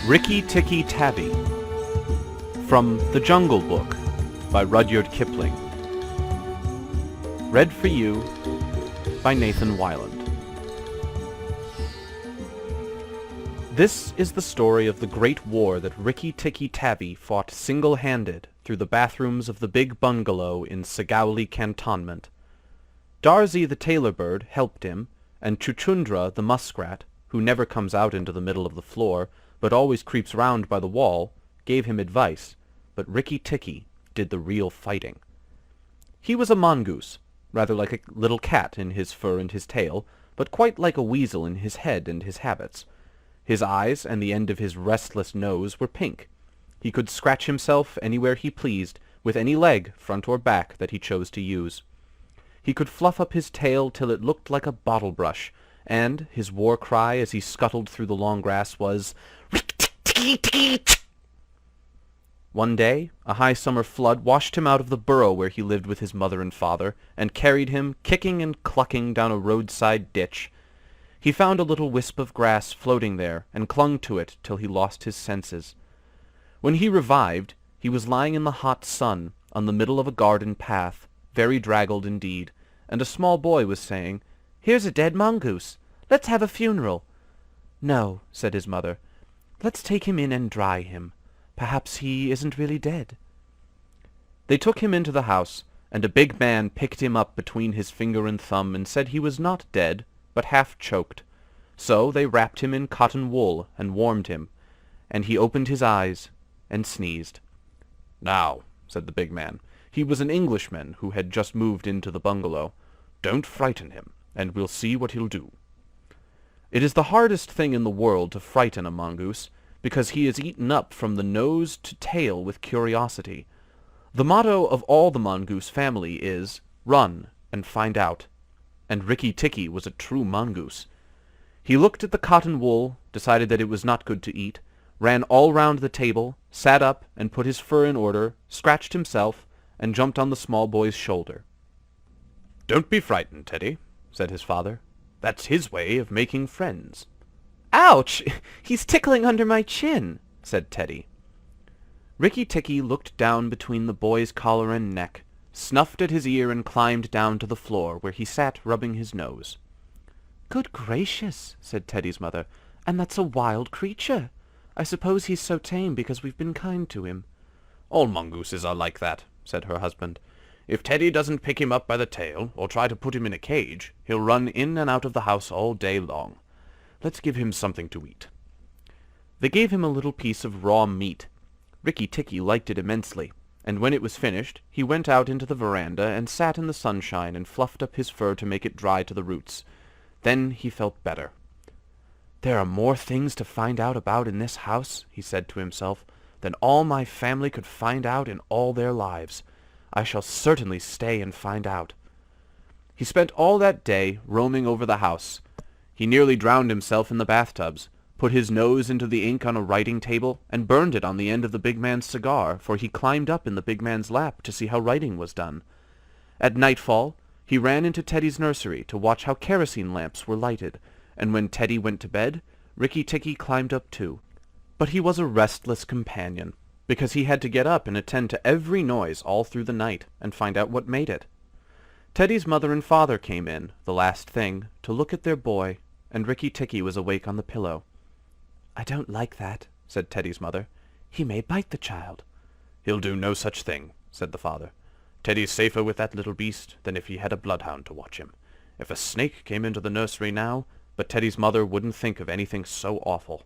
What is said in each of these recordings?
Rikki Tikki Tavi from The Jungle Book by Rudyard Kipling. Read for you by Nathan Weiland. This is the story of the great war that Rikki Tikki Tavi fought single-handed through the bathrooms of the big bungalow in Sagauli Cantonment. Darzee the tailor bird helped him, and Chuchundra the muskrat, who never comes out into the middle of the floor, but always creeps round by the wall, gave him advice, but Rikki Tikki did the real fighting. He was a mongoose, rather like a little cat in his fur and his tail, but quite like a weasel in his head and his habits. His eyes and the end of his restless nose were pink. He could scratch himself anywhere he pleased, with any leg, front or back, that he chose to use. He could fluff up his tail till it looked like a bottle brush, and his war cry as he scuttled through the long grass was, "Rikki-Tikki-Tav!" One day, a high summer flood washed him out of the burrow where he lived with his mother and father, and carried him, kicking and clucking, down a roadside ditch. He found a little wisp of grass floating there, and clung to it till he lost his senses. When he revived, he was lying in the hot sun, on the middle of a garden path, very draggled indeed, and a small boy was saying, "Here's a dead mongoose. Let's have a funeral." "No," said his mother. "Let's take him in and dry him. Perhaps he isn't really dead." They took him into the house, and a big man picked him up between his finger and thumb and said he was not dead, but half choked. So they wrapped him in cotton wool and warmed him, and he opened his eyes and sneezed. "Now," said the big man, he was an Englishman who had just moved into the bungalow, "don't frighten him, and we'll see what he'll do." It is the hardest thing in the world to frighten a mongoose, because he is eaten up from the nose to tail with curiosity. The motto of all the mongoose family is, "Run and find out," and Rikki Tikki was a true mongoose. He looked at the cotton wool, decided that it was not good to eat, ran all round the table, sat up and put his fur in order, scratched himself, and jumped on the small boy's shoulder. "Don't be frightened, Teddy," said his father. "That's his way of making friends." "Ouch! He's tickling under my chin," said Teddy. Rikki Tikki looked down between the boy's collar and neck, snuffed at his ear, and climbed down to the floor, where he sat rubbing his nose. "Good gracious," said Teddy's mother, "and that's a wild creature. I suppose he's so tame because we've been kind to him." "All mongooses are like that," said her husband. "If Teddy doesn't pick him up by the tail, or try to put him in a cage, he'll run in and out of the house all day long. Let's give him something to eat." They gave him a little piece of raw meat. Rikki Tikki liked it immensely, and when it was finished, he went out into the veranda and sat in the sunshine and fluffed up his fur to make it dry to the roots. Then he felt better. "There are more things to find out about in this house," he said to himself, "than all my family could find out in all their lives. I shall certainly stay and find out." He spent all that day roaming over the house. He nearly drowned himself in the bathtubs, put his nose into the ink on a writing table, and burned it on the end of the big man's cigar, for he climbed up in the big man's lap to see how writing was done. At nightfall, he ran into Teddy's nursery to watch how kerosene lamps were lighted, and when Teddy went to bed, Rikki Tikki climbed up too. But he was a restless companion, because he had to get up and attend to every noise all through the night, and find out what made it. Teddy's mother and father came in, the last thing, to look at their boy, and Rikki Tikki was awake on the pillow. "I don't like that," said Teddy's mother. "He may bite the child." "He'll do no such thing," said the father. "Teddy's safer with that little beast than if he had a bloodhound to watch him. If a snake came into the nursery now, but Teddy's mother wouldn't think of anything so awful."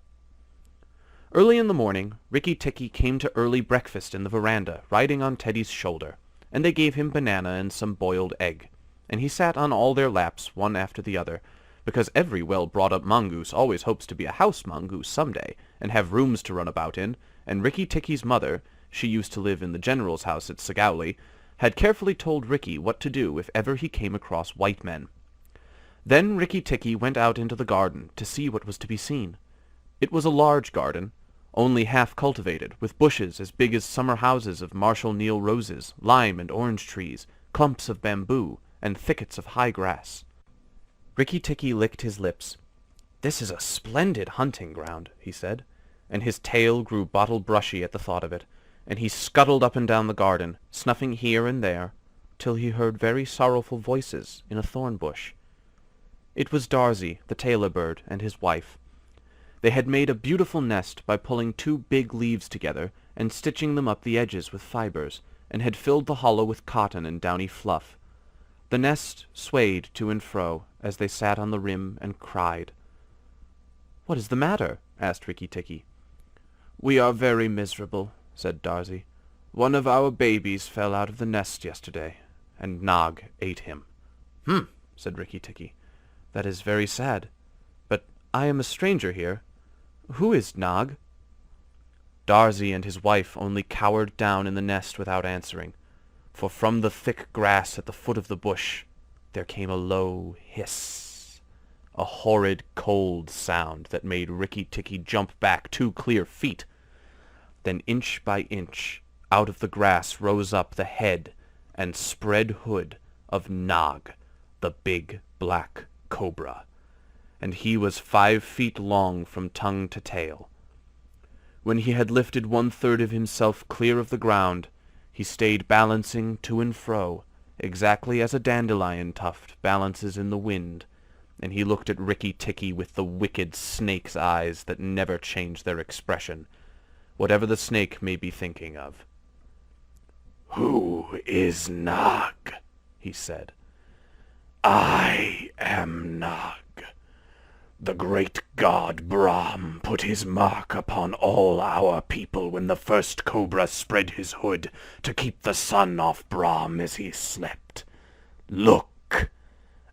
Early in the morning, Rikki Tikki came to early breakfast in the veranda, riding on Teddy's shoulder, and they gave him banana and some boiled egg, and he sat on all their laps, one after the other, because every well-brought-up mongoose always hopes to be a house mongoose some day, and have rooms to run about in, and Rikki Tikki's mother, she used to live in the general's house at Sagauli, had carefully told Rikki what to do if ever he came across white men. Then Rikki Tikki went out into the garden to see what was to be seen. It was a large garden, only half cultivated, with bushes as big as summer houses of Marshall Neal roses, lime and orange trees, clumps of bamboo, and thickets of high grass. Rikki Tikki licked his lips. "This is a splendid hunting ground," he said. and his tail grew bottle-brushy at the thought of it, and he scuttled up and down the garden, snuffing here and there, till he heard very sorrowful voices in a thorn bush. It was Darzee, the tailor bird, and his wife. They had made a beautiful nest by pulling 2 big leaves together and stitching them up the edges with fibers, and had filled the hollow with cotton and downy fluff. The nest swayed to and fro as they sat on the rim and cried. "What is the matter?" asked Rikki Tikki. "We are very miserable," said Darzee. "One of our babies fell out of the nest yesterday, and Nog ate him." "Hm," said Rikki Tikki. "That is very sad. But I am a stranger here. Who is Nog?" Darzee and his wife only cowered down in the nest without answering, for from the thick grass at the foot of the bush there came a low hiss, a horrid cold sound that made Rikki Tikki jump back 2 clear feet. Then inch by inch out of the grass rose up the head and spread hood of Nog, the big black cobra, and he was 5 feet long from tongue to tail. When he had lifted 1/3 of himself clear of the ground, he stayed balancing to and fro, exactly as a dandelion tuft balances in the wind, and he looked at Rikki Tikki with the wicked snake's eyes that never change their expression, whatever the snake may be thinking of. "Who is Nog?" he said. "I am Nog. The great god Brahm put his mark upon all our people when the first cobra spread his hood to keep the sun off Brahm as he slept. Look,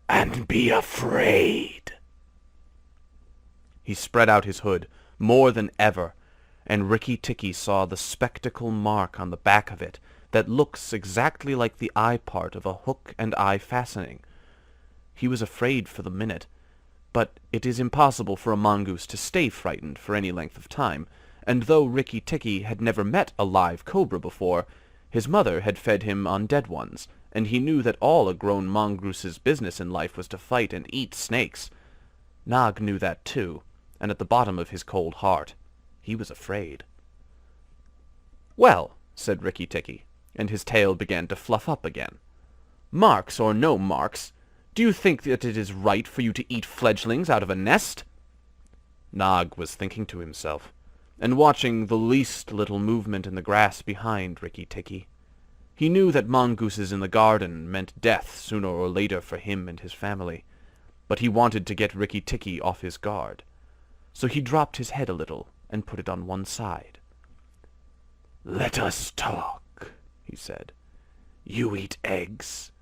and be afraid." He spread out his hood more than ever, and Rikki Tikki saw the spectacle mark on the back of it that looks exactly like the eye part of a hook and eye fastening. He was afraid for the minute, but it is impossible for a mongoose to stay frightened for any length of time, and though Rikki Tikki had never met a live cobra before, his mother had fed him on dead ones, and he knew that all a grown mongoose's business in life was to fight and eat snakes. Nog knew that too, and at the bottom of his cold heart he was afraid. "Well," said Rikki Tikki, and his tail began to fluff up again. "Marks or no marks, do you think that it is right for you to eat fledglings out of a nest?" Nog was thinking to himself, and watching the least little movement in the grass behind Rikki Tikki. He knew that mongooses in the garden meant death sooner or later for him and his family, but he wanted to get Rikki Tikki off his guard, so he dropped his head a little and put it on one side. "Let us talk," he said. "You eat eggs.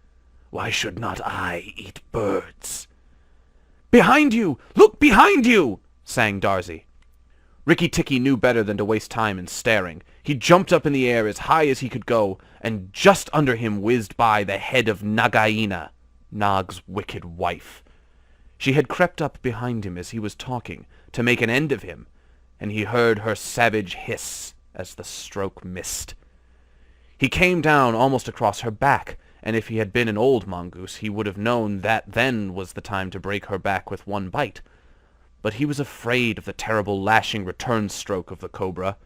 Why should not I eat birds?" "Behind you! Look behind you!" sang Darzee. Rikki Tikki knew better than to waste time in staring. He jumped up in the air as high as he could go, and just under him whizzed by the head of Nagaina, Nog's wicked wife. She had crept up behind him as he was talking, to make an end of him, and he heard her savage hiss as the stroke missed. He came down almost across her back, and if he had been an old mongoose, he would have known that then was the time to break her back with one bite. But he was afraid of the terrible lashing return stroke of the cobra.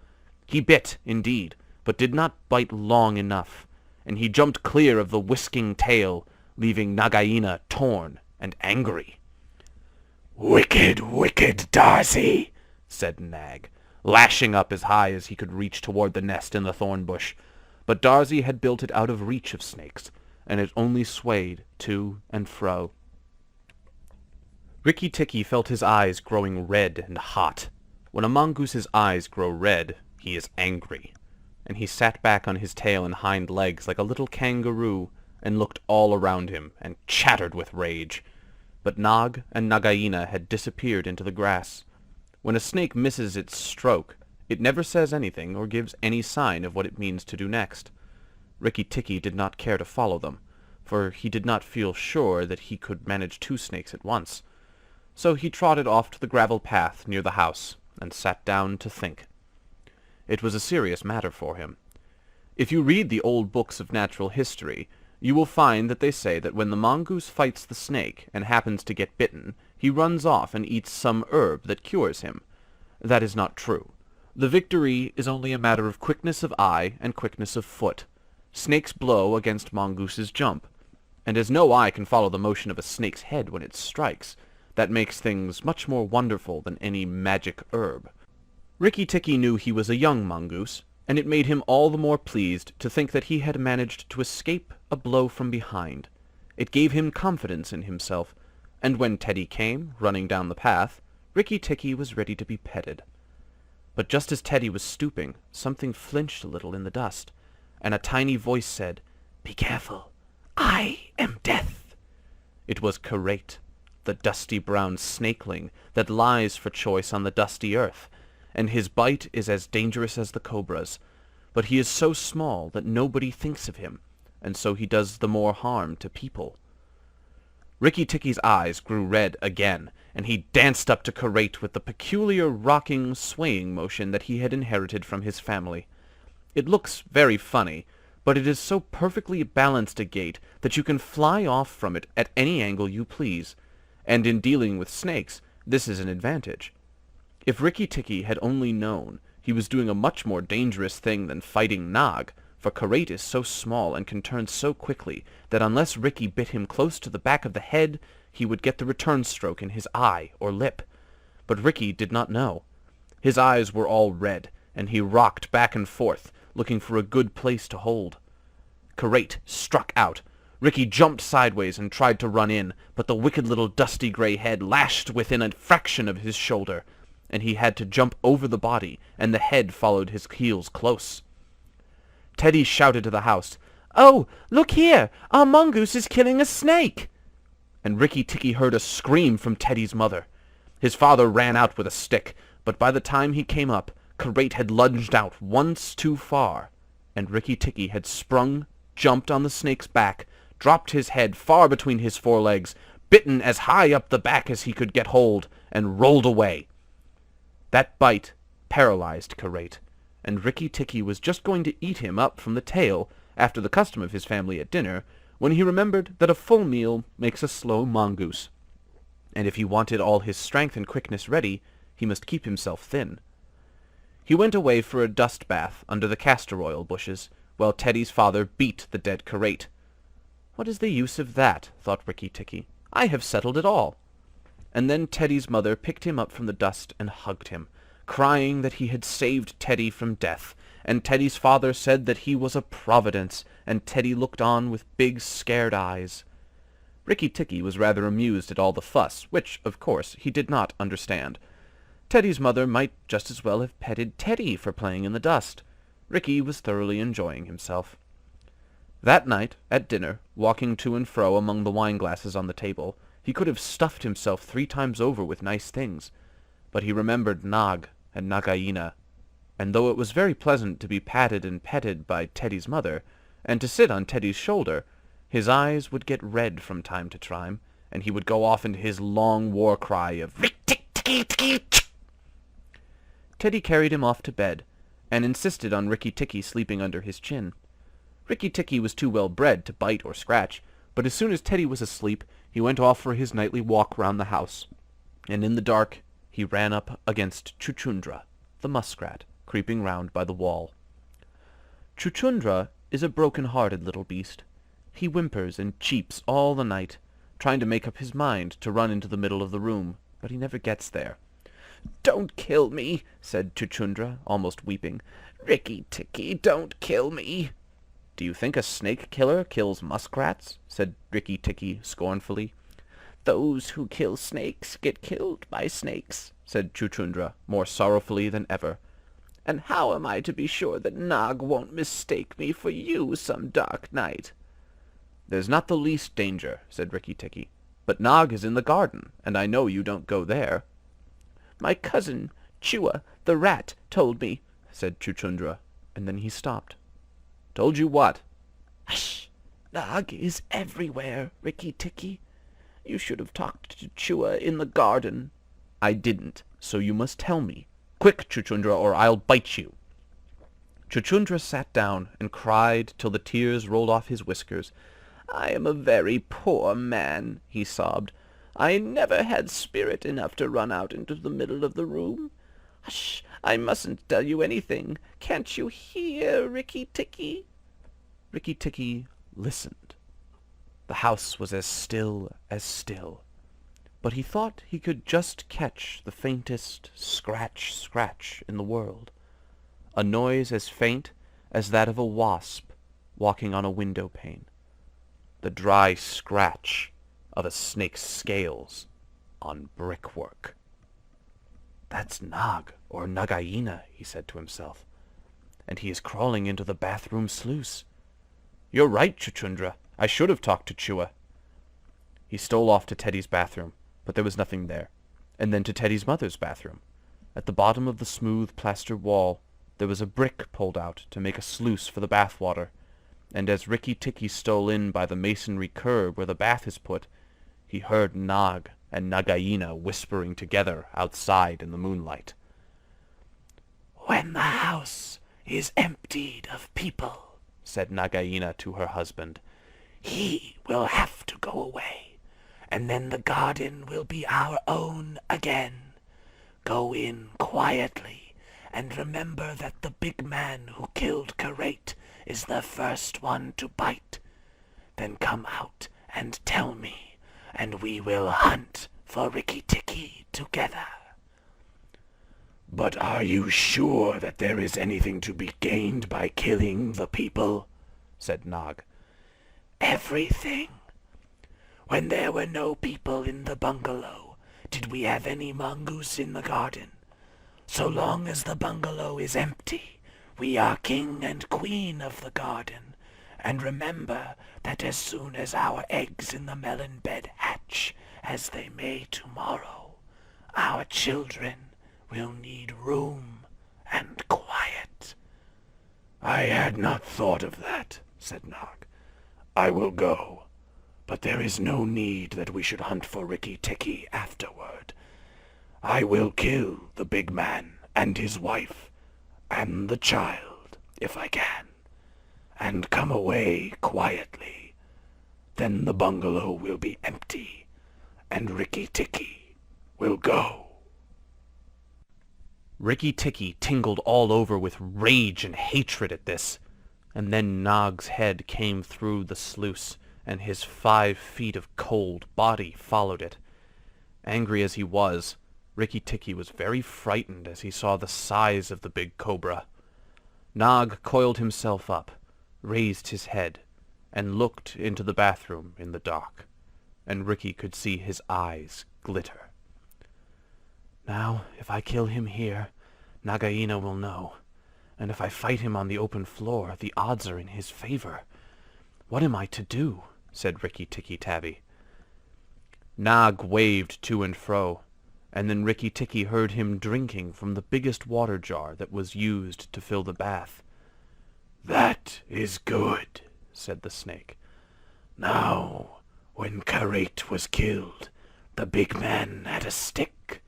He bit, indeed, but did not bite long enough, and he jumped clear of the whisking tail, leaving Nagaina torn and angry. "Wicked, wicked Darzee," said Nag, lashing up as high as he could reach toward the nest in the thorn bush. But Darzee had built it out of reach of snakes, and it only swayed to and fro. Rikki Tikki felt his eyes growing red and hot. When a mongoose's eyes grow red, he is angry, and he sat back on his tail and hind legs like a little kangaroo, and looked all around him, and chattered with rage. But Nog and Nagaina had disappeared into the grass. When a snake misses its stroke, it never says anything or gives any sign of what it means to do next. Rikki Tikki did not care to follow them, for he did not feel sure that he could manage 2 snakes at once. So he trotted off to the gravel path near the house, and sat down to think. It was a serious matter for him. If you read the old books of natural history, you will find that they say that when the mongoose fights the snake and happens to get bitten, he runs off and eats some herb that cures him. That is not true. The victory is only a matter of quickness of eye and quickness of foot. Snakes blow against mongooses jump, and as no eye can follow the motion of a snake's head when it strikes, that makes things much more wonderful than any magic herb. Rikki-Tikki knew he was a young mongoose, and it made him all the more pleased to think that he had managed to escape a blow from behind. It gave him confidence in himself, and when Teddy came, running down the path, Rikki-Tikki was ready to be petted. But just as Teddy was stooping, something flinched a little in the dust, and a tiny voice said, "Be careful, I am death." It was Karate, the dusty brown snakeling that lies for choice on the dusty earth, and his bite is as dangerous as the cobra's, but he is so small that nobody thinks of him, and so he does the more harm to people. Rikki-Tikki's eyes grew red again, and he danced up to Karate with the peculiar rocking, swaying motion that he had inherited from his family. It looks very funny, but it is so perfectly balanced a gait that you can fly off from it at any angle you please, and in dealing with snakes, this is an advantage. If Rikki-Tikki had only known, he was doing a much more dangerous thing than fighting Nag, for Karate is so small and can turn so quickly that unless Rikki bit him close to the back of the head, he would get the return stroke in his eye or lip. But Rikki did not know. His eyes were all red, and he rocked back and forth, looking for a good place to hold. Karate struck out. Rikki jumped sideways and tried to run in, but the wicked little dusty gray head lashed within a fraction of his shoulder, and he had to jump over the body, and the head followed his heels close. Teddy shouted to the house, "Oh, look here! Our mongoose is killing a snake!" And Rikki-Tikki heard a scream from Teddy's mother. His father ran out with a stick, but by the time he came up, Karate had lunged out once too far, and Rikki-Tikki had sprung, jumped on the snake's back, dropped his head far between his forelegs, bitten as high up the back as he could get hold, and rolled away. That bite paralyzed Karate, and Rikki-Tikki was just going to eat him up from the tail, after the custom of his family at dinner, when he remembered that a full meal makes a slow mongoose, and if he wanted all his strength and quickness ready, he must keep himself thin. He went away for a dust bath under the castor oil bushes, while Teddy's father beat the dead Karate. "What is the use of that?" thought Rikki-Tikki. "I have settled it all." And then Teddy's mother picked him up from the dust and hugged him, crying that he had saved Teddy from death, and Teddy's father said that he was a providence, and Teddy looked on with big scared eyes. Rikki-Tikki was rather amused at all the fuss, which, of course, he did not understand. Teddy's mother might just as well have petted Teddy for playing in the dust. Rikki was thoroughly enjoying himself. That night, at dinner, walking to and fro among the wine-glasses on the table, he could have stuffed himself 3 times over with nice things, but he remembered Nag and Nagaina, and though it was very pleasant to be patted and petted by Teddy's mother, and to sit on Teddy's shoulder, his eyes would get red from time to time, and he would go off into his long war cry of Rikki-Tikki-Tavi. Teddy carried him off to bed, and insisted on Rikki-Tikki sleeping under his chin. Rikki-Tikki was too well bred to bite or scratch, but as soon as Teddy was asleep, he went off for his nightly walk round the house, and in the dark he ran up against Chuchundra, the muskrat, creeping round by the wall. Chuchundra is a broken-hearted little beast. He whimpers and cheeps all the night, trying to make up his mind to run into the middle of the room, but he never gets there. "Don't kill me," said Chuchundra, almost weeping. "Rikki-Tikki, don't kill me." "Do you think a snake-killer kills muskrats?" said Rikki-Tikki scornfully. "Those who kill snakes get killed by snakes," said Chuchundra, more sorrowfully than ever. "And how am I to be sure that Nag won't mistake me for you some dark night?" "There's not the least danger," said Rikki-Tikki. "But Nag is in the garden, and I know you don't go there." "My cousin, Chua, the rat, told me," said Chuchundra, and then he stopped. "Told you what?" "Hush! Nag is everywhere, Rikki-Tikki. You should have talked to Chua in the garden." "I didn't, so you must tell me. Quick, Chuchundra, or I'll bite you." Chuchundra sat down and cried till the tears rolled off his whiskers. "I am a very poor man," he sobbed. "I never had spirit enough to run out into the middle of the room. Hush! I mustn't tell you anything. Can't you hear, Rikki Tikki? Rikki Tikki listened. The house was as still, but he thought he could just catch the faintest scratch in the world, a noise as faint as that of a wasp walking on a window pane, the dry scratch of a snake's scales on brickwork. "That's Nag, or Nagaina," he said to himself, "and he is crawling into the bathroom sluice. You're right, Chuchundra. I should have talked to Chua." He stole off to Teddy's bathroom, but there was nothing there, and then to Teddy's mother's bathroom. At the bottom of the smooth plaster wall there was a brick pulled out to make a sluice for the bathwater, and as Rikki Tikki stole in by the masonry curb where the bath is put, he heard Nag and Nagaina whispering together outside in the moonlight. "When the house is emptied of people," said Nagaina to her husband, "he will have to go away, and then the garden will be our own again. Go in quietly, and remember that the big man who killed Karate is the first one to bite. Then come out and tell me, and we will hunt for Rikki Tikki together." "But are you sure that there is anything to be gained by killing the people?" said Nag. "Everything. When there were no people in the bungalow, did we have any mongoose in the garden? So long as the bungalow is empty, we are king and queen of the garden. And remember that as soon as our eggs in the melon bed hatch, as they may tomorrow, our children will need room and quiet." "I had not thought of that," said Nag. "I will go, but there is no need that we should hunt for Rikki Tikki afterward. I will kill the big man and his wife and the child, if I can, and come away quietly. Then the bungalow will be empty, and Rikki Tikki will go." Rikki Tikki tingled all over with rage and hatred at this, and then Nag's head came through the sluice, and his 5 feet of cold body followed it. Angry as he was, Rikki Tikki was very frightened as he saw the size of the big cobra. Nag coiled himself up, raised his head, and looked into the bathroom in the dark, and Rikki could see his eyes glitter. "Now, if I kill him here, Nagaina will know, and if I fight him on the open floor, the odds are in his favor. What am I to do?" said Rikki-Tikki-Tavi. Nag waved to and fro, and then Rikki Tikki heard him drinking from the biggest water jar that was used to fill the bath. "That is good," said the snake. "Now, when Karate was killed, the big man had a stick.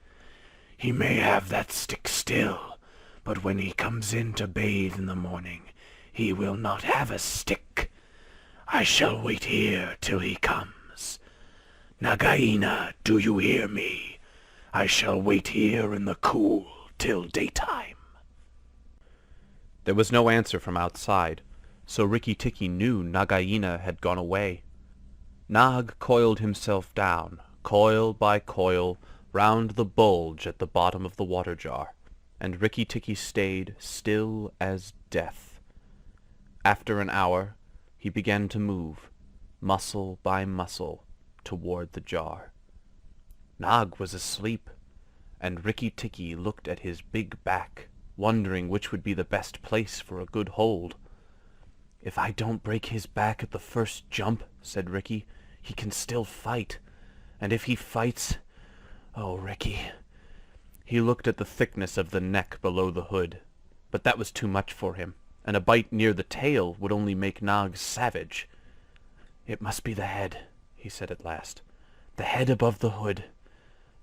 He may have that stick still, but when he comes in to bathe in the morning, he will not have a stick. I shall wait here till he comes. Nagaina, do you hear me? I shall wait here in the cool till daytime." There was no answer from outside, so Rikki Tikki knew Nagaina had gone away. Nag coiled himself down, coil by coil, round the bulge at the bottom of the water jar, and Rikki Tikki stayed still as death. After an hour, he began to move, muscle by muscle, toward the jar. Nag was asleep, and Rikki Tikki looked at his big back, wondering which would be the best place for a good hold. "If I don't break his back at the first jump," said Rikki, "he can still fight. And if he fights... Oh, Rikki." He looked at the thickness of the neck below the hood, but that was too much for him, and a bite near the tail would only make Nag savage. "It must be the head," he said at last. "The head above the hood.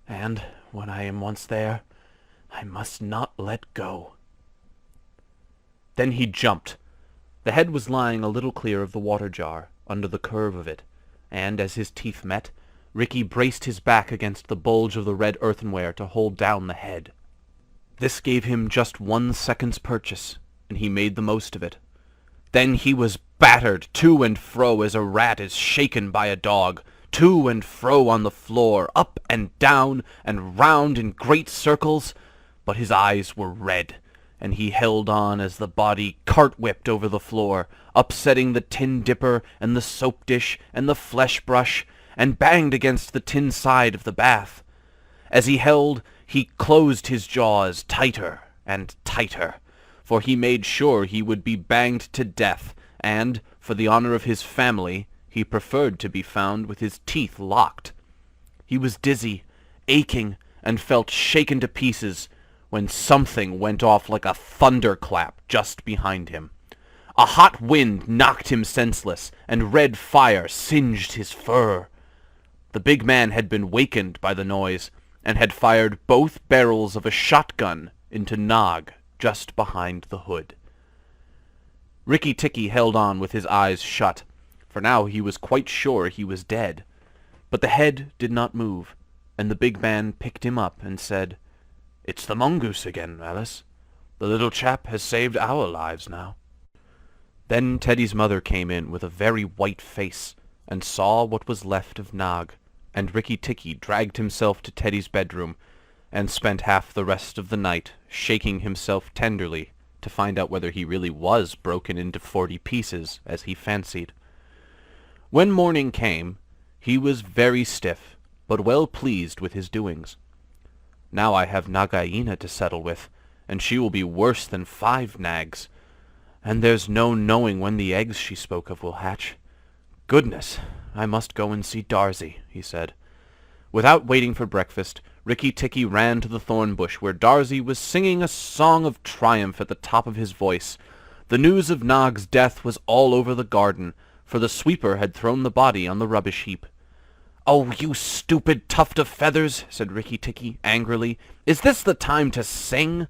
And, when I am once there, I must not let go." Then he jumped. The head was lying a little clear of the water jar, under the curve of it, and, as his teeth met, Rikki braced his back against the bulge of the red earthenware to hold down the head. This gave him just 1 second's purchase, and he made the most of it. Then he was battered to and fro as a rat is shaken by a dog, to and fro on the floor, up and down and round in great circles, but his eyes were red, and he held on as the body cart-whipped over the floor, upsetting the tin dipper and the soap dish and the flesh brush, and banged against the tin side of the bath. As he held, he closed his jaws tighter and tighter, for he made sure he would be banged to death, and, for the honor of his family, he preferred to be found with his teeth locked. He was dizzy, aching, and felt shaken to pieces, when something went off like a thunderclap just behind him. A hot wind knocked him senseless, and red fire singed his fur. The big man had been wakened by the noise, and had fired both barrels of a shotgun into Nog just behind the hood. Rikki-Tikki held on with his eyes shut, for now he was quite sure he was dead. But the head did not move, and the big man picked him up and said, "It's the mongoose again, Alice. The little chap has saved our lives now." Then Teddy's mother came in with a very white face, and saw what was left of Nog, and Rikki-Tikki dragged himself to Teddy's bedroom, and spent half the rest of the night shaking himself tenderly to find out whether he really was broken into 40 pieces, as he fancied. When morning came, he was very stiff, but well pleased with his doings. "Now I have Nagaina to settle with, and she will be worse than 5 nags, and there's no knowing when the eggs she spoke of will hatch. Goodness, I must go and see Darzee," he said. Without waiting for breakfast, Rikki-Tikki ran to the thorn bush where Darzee was singing a song of triumph at the top of his voice. The news of Nog's death was all over the garden, for the sweeper had thrown the body on the rubbish heap. "Oh, you stupid tuft of feathers," said Rikki-Tikki angrily. "Is this the time to sing?"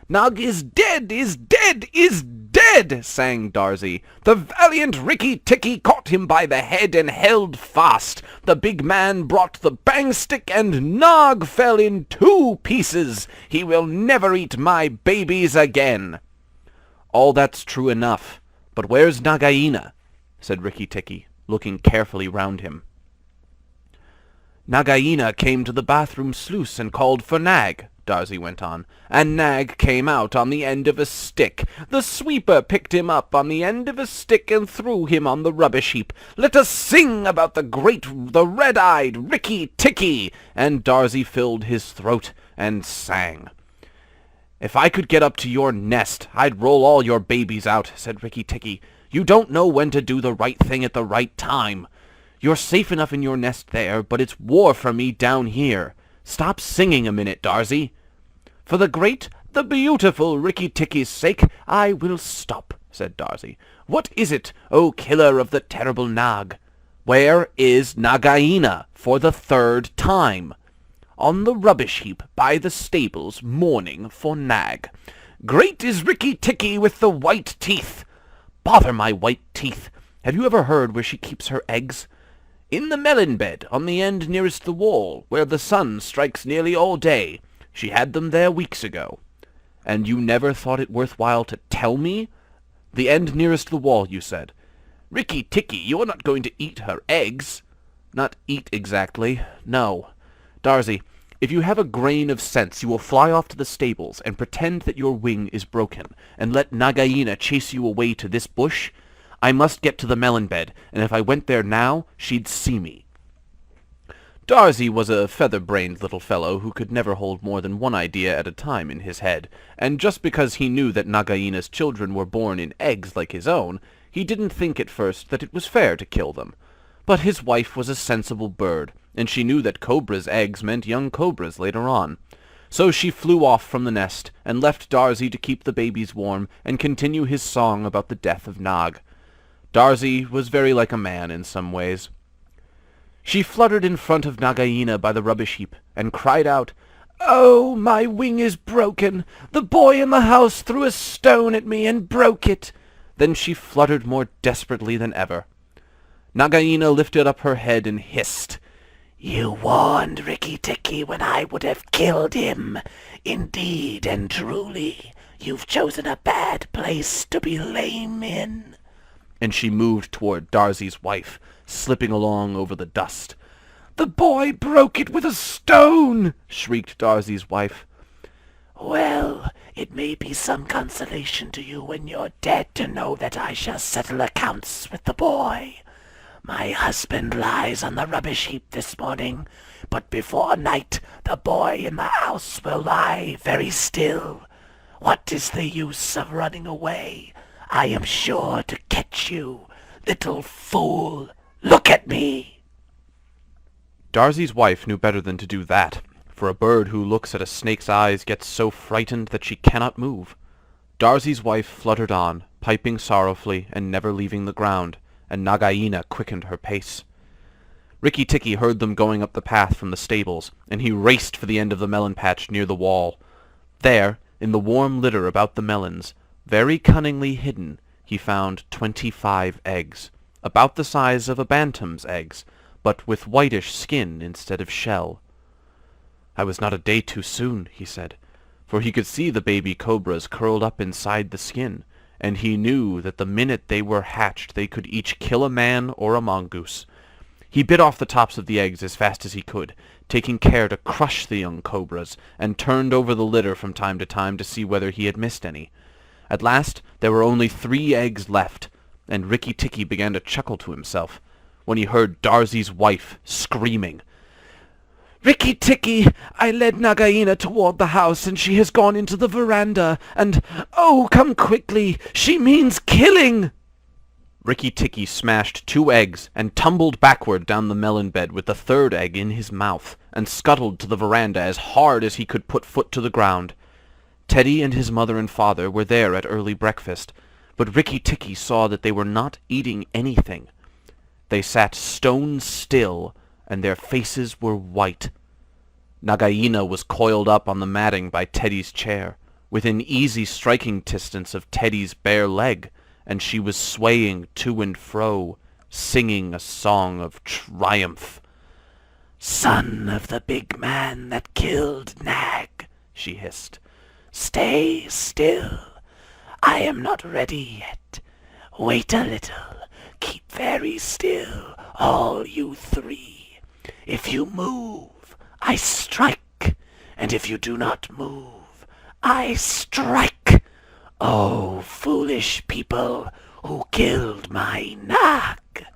"Nog is dead, is dead, is dead," sang Darzee. "The valiant Rikki-Tikki caught him by the head and held fast. The big man brought the bang-stick, and Nog fell in 2 pieces. He will never eat my babies again." "All that's true enough, but where's Nagaina?" said Rikki-Tikki, looking carefully round him. "Nagaina came to the bathroom sluice and called for Nag," Darzee went on, "and Nag came out on the end of a stick. The sweeper picked him up on the end of a stick and threw him on the rubbish heap. Let us sing about the red-eyed Rikki-Tikki!" And Darzee filled his throat and sang. "If I could get up to your nest, I'd roll all your babies out," said Rikki-Tikki. "You don't know when to do the right thing at the right time. You're safe enough in your nest there, but it's war for me down here. Stop singing a minute, Darzee." "For the great, the beautiful Rikki-Tikki's sake, I will stop," said Darzee. "What is it, O killer of the terrible Nog? Where is Nagaina for the 3rd time?" "On the rubbish heap by the stables, mourning for Nag." "Great is Rikki-Tikki with the white teeth." "Bother my white teeth! Have you ever heard where she keeps her eggs?" "In the melon bed, on the end nearest the wall, where the sun strikes nearly all day. She had them there weeks ago." "And you never thought it worth while to tell me?" "The end nearest the wall, you said." "Rikki-Tikki, you are not going to eat her eggs." "Not eat exactly, no. Darzee, if you have a grain of sense, you will fly off to the stables and pretend that your wing is broken, and let Nagaina chase you away to this bush. I must get to the melon bed, and if I went there now, she'd see me." Darzee was a feather-brained little fellow who could never hold more than one idea at a time in his head, and just because he knew that Nagaina's children were born in eggs like his own, he didn't think at first that it was fair to kill them. But his wife was a sensible bird, and she knew that cobras' eggs meant young cobras later on. So she flew off from the nest, and left Darzee to keep the babies warm and continue his song about the death of Nog. Darzee was very like a man in some ways. She fluttered in front of Nagaina by the rubbish heap, and cried out, "Oh, my wing is broken! The boy in the house threw a stone at me and broke it!" Then she fluttered more desperately than ever. Nagaina lifted up her head and hissed, You warned Rikki Tikki when I would have killed him. Indeed and truly, you've chosen a bad place to be lame in." And she moved toward Darzy's wife, slipping along over the dust. "The boy broke it with a stone!" shrieked Darzy's wife. "Well, it may be some consolation to you when you're dead to know that I shall settle accounts with the boy. My husband lies on the rubbish heap this morning, but before night the boy in the house will lie very still. What is the use of running away? I am sure to catch you, little fool. Look at me." Darzy's wife knew better than to do that, for a bird who looks at a snake's eyes gets so frightened that she cannot move. Darzy's wife fluttered on, piping sorrowfully and never leaving the ground, and Nagaina quickened her pace. Rikki Tikki heard them going up the path from the stables, and he raced for the end of the melon patch near the wall. There, in the warm litter about the melons, very cunningly hidden, he found 25 eggs, about the size of a bantam's eggs, but with whitish skin instead of shell. "I was not a day too soon," he said, for he could see the baby cobras curled up inside the skin, and he knew that the minute they were hatched they could each kill a man or a mongoose. He bit off the tops of the eggs as fast as he could, taking care to crush the young cobras, and turned over the litter from time to see whether he had missed any. At last there were only 3 eggs left, and Rikki Tikki began to chuckle to himself, when he heard Darzy's wife screaming, "Rikki Tikki, I led Nagaina toward the house, and she has gone into the veranda, and, oh, come quickly, she means killing!" Rikki Tikki smashed 2 eggs and tumbled backward down the melon bed with the 3rd egg in his mouth, and scuttled to the veranda as hard as he could put foot to the ground. Teddy and his mother and father were there at early breakfast, but Rikki Tikki saw that they were not eating anything. They sat stone still, and their faces were white. Nagaina was coiled up on the matting by Teddy's chair, within easy striking distance of Teddy's bare leg, and she was swaying to and fro, singing a song of triumph. "Son of the big man that killed Nag," she hissed, "stay still. I am not ready yet. Wait a little. Keep very still, all you 3. If you move, I strike, and if you do not move, I strike. Oh, foolish people who killed my Nag."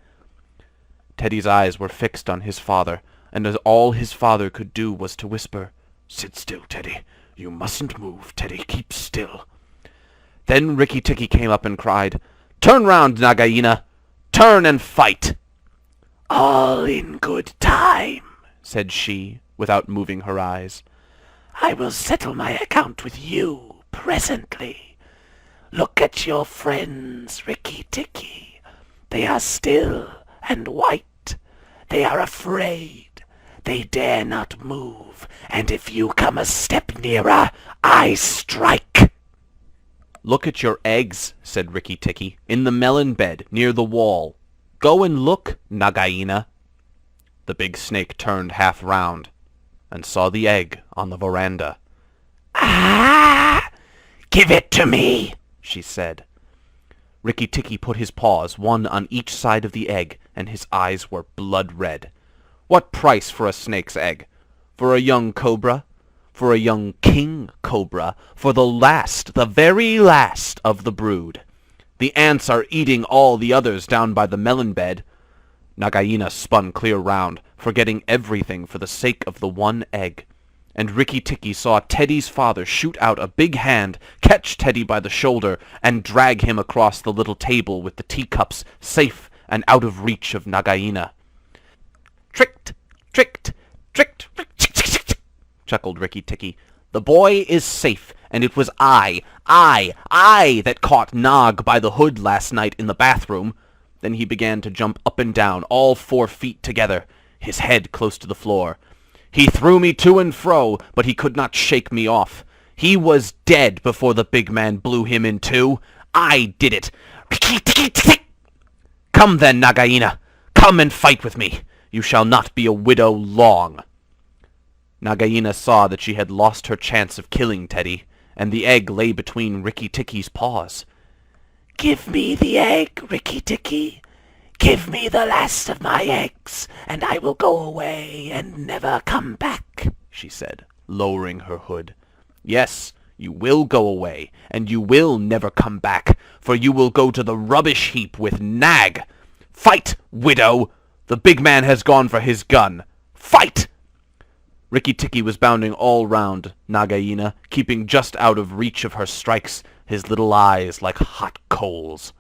Teddy's eyes were fixed on his father, and all his father could do was to whisper, "Sit still, Teddy. You mustn't move, Teddy. Keep still." Then Rikki Tikki came up and cried, "Turn round, Nagaina! Turn and fight!" "All in good time," said she, without moving her eyes. "I will settle my account with you presently. Look at your friends, Rikki Tikki. They are still and white. They are afraid. They dare not move, and if you come a step nearer, I strike." "Look at your eggs," said Rikki Tikki, "in the melon bed near the wall. Go and look, Nagaina." The big snake turned half round, and saw the egg on the veranda. "Ah! Give it to me," she said. Rikki Tikki put his paws, one on each side of the egg, and his eyes were blood-red. What price for a snake's egg? For a young cobra? For a young king cobra? For the last, the very last of the brood? The ants are eating all the others down by the melon bed. Nagaina spun clear round, forgetting everything for the sake of the one egg. And Rikki Tikki saw Teddy's father shoot out a big hand, catch Teddy by the shoulder, and drag him across the little table with the teacups, safe and out of reach of Nagaina. "Tricked! Tricked! Tricked!" chuckled Rikki Tikki. "The boy is safe, and it was I that caught Nog by the hood last night in the bathroom." Then he began to jump up and down, all 4 feet together, his head close to the floor. "He threw me to and fro, but he could not shake me off. He was dead before the big man blew him in 2. I did it. Rikki-Tikki-Tavi! Come then, Nagaina. Come and fight with me. You shall not be a widow long." Nagaina saw that she had lost her chance of killing Teddy, and the egg lay between Rikki Tikki's paws. "Give me the egg, Rikki Tikki. Give me the last of my eggs, and I will go away and never come back," she said, lowering her hood. "Yes, you will go away, and you will never come back, for you will go to the rubbish heap with Nag. Fight, widow! The big man has gone for his gun. Fight!" Rikki Tikki was bounding all round Nagaina, keeping just out of reach of her strikes, his little eyes like hot coals.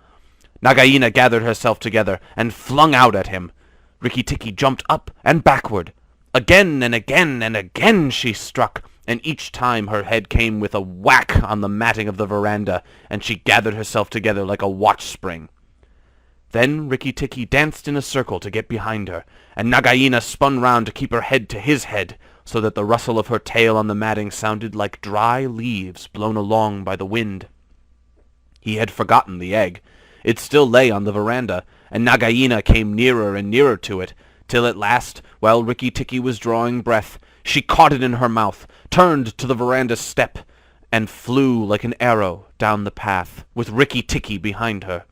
Nagaina gathered herself together and flung out at him. Rikki Tikki jumped up and backward. Again and again and again she struck, and each time her head came with a whack on the matting of the veranda, and she gathered herself together like a watch-spring. Then Rikki Tikki danced in a circle to get behind her, and Nagaina spun round to keep her head to his head, so that the rustle of her tail on the matting sounded like dry leaves blown along by the wind. He had forgotten the egg. It still lay on the veranda, and Nagaina came nearer and nearer to it, till at last, while Rikki Tikki was drawing breath, she caught it in her mouth, turned to the veranda step, and flew like an arrow down the path, with Rikki Tikki behind her.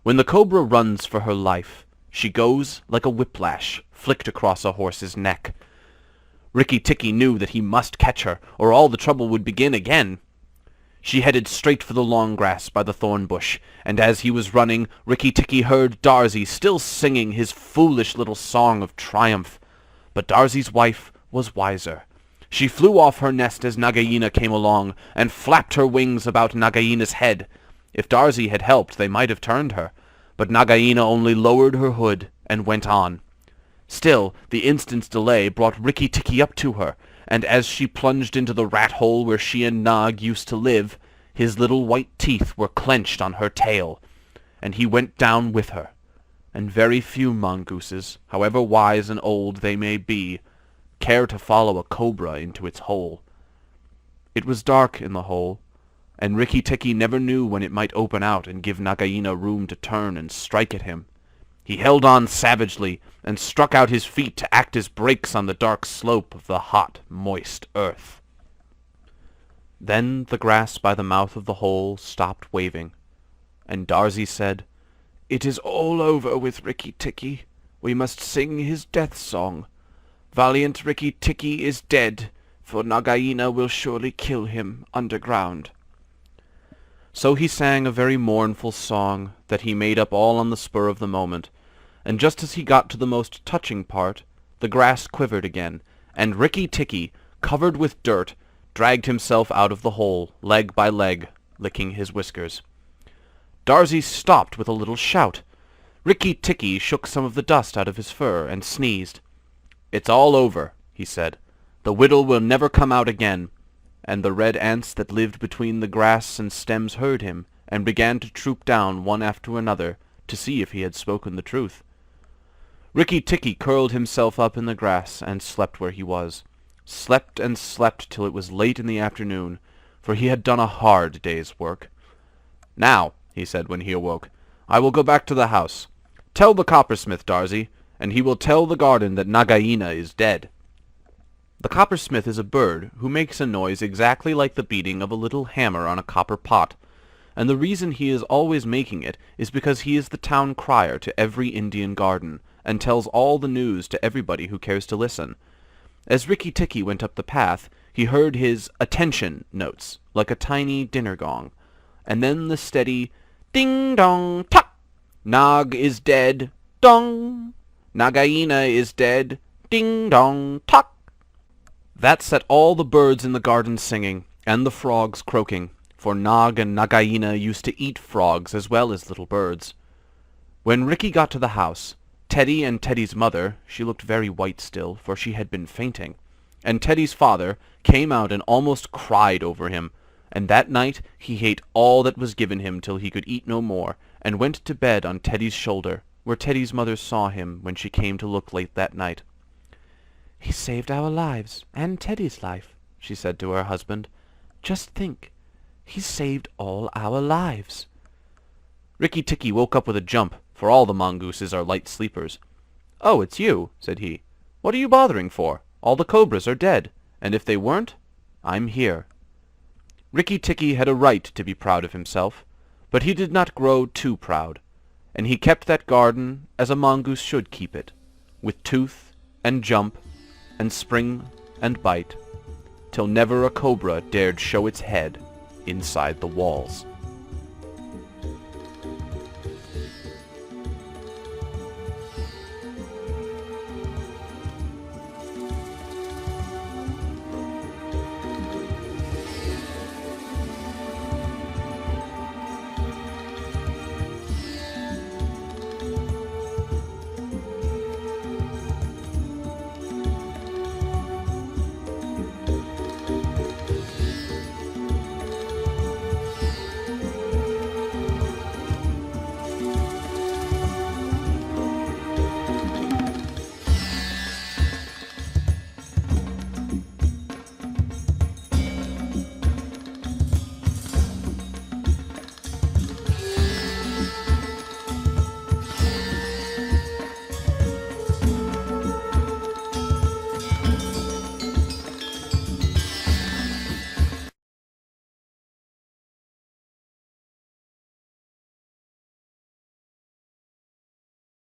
When the cobra runs for her life, she goes like a whiplash flicked across a horse's neck. Rikki Tikki knew that he must catch her, or all the trouble would begin again. She headed straight for the long grass by the thorn bush, and as he was running, Rikki Tikki heard Darzee still singing his foolish little song of triumph. But Darzee's wife was wiser. She flew off her nest as Nagaina came along, and flapped her wings about Nagaina's head. If Darzee had helped, they might have turned her, but Nagaina only lowered her hood and went on. Still, the instant's delay brought Rikki Tikki up to her, and as she plunged into the rat hole where she and Nag used to live, his little white teeth were clenched on her tail, and he went down with her. And very few mongooses, however wise and old they may be, care to follow a cobra into its hole. It was dark in the hole, and Rikki Tikki never knew when it might open out and give Nagaina room to turn and strike at him. He held on savagely, and struck out his feet to act as brakes on the dark slope of the hot, moist earth. Then the grass by the mouth of the hole stopped waving, and Darzee said, "It is all over with Rikki Tikki. We must sing his death song. Valiant Rikki Tikki is dead, for Nagaina will surely kill him underground." So he sang a very mournful song that he made up all on the spur of the moment, and just as he got to the most touching part, the grass quivered again, and Rikki Tikki, covered with dirt, dragged himself out of the hole, leg by leg, licking his whiskers. Darzee stopped with a little shout. Rikki Tikki shook some of the dust out of his fur and sneezed. "It's all over," he said. "The whittle will never come out again." And the red ants that lived between the grass and stems heard him, and began to troop down one after another to see if he had spoken the truth. Rikki Tikki curled himself up in the grass and slept where he was. Slept and slept till it was late in the afternoon, for he had done a hard day's work. "Now," he said when he awoke, "I will go back to the house. Tell the coppersmith, Darzee, and he will tell the garden that Nagaina is dead." The coppersmith is a bird who makes a noise exactly like the beating of a little hammer on a copper pot, and the reason he is always making it is because he is the town crier to every Indian garden, and tells all the news to everybody who cares to listen. As Rikki Tikki went up the path, he heard his "attention" notes, like a tiny dinner gong, and then the steady ding-dong, tuck! Nag is dead, dong! Nagaina is dead, ding-dong, tuck! That set all the birds in the garden singing, and the frogs croaking, for Nag and Nagaina used to eat frogs as well as little birds. When Rikki got to the house, Teddy and Teddy's mother, she looked very white still, for she had been fainting, and Teddy's father came out and almost cried over him, and that night he ate all that was given him till he could eat no more, and went to bed on Teddy's shoulder, where Teddy's mother saw him when she came to look late that night. "He saved our lives, and Teddy's life," she said to her husband. "Just think, he saved all our lives." Rikki Tikki woke up with a jump, for all the mongooses are light sleepers. "Oh, it's you," said he. "What are you bothering for? All the cobras are dead, and if they weren't, I'm here." Rikki-Tikki had a right to be proud of himself, but he did not grow too proud, and he kept that garden as a mongoose should keep it, with tooth and jump and spring and bite, till never a cobra dared show its head inside the walls.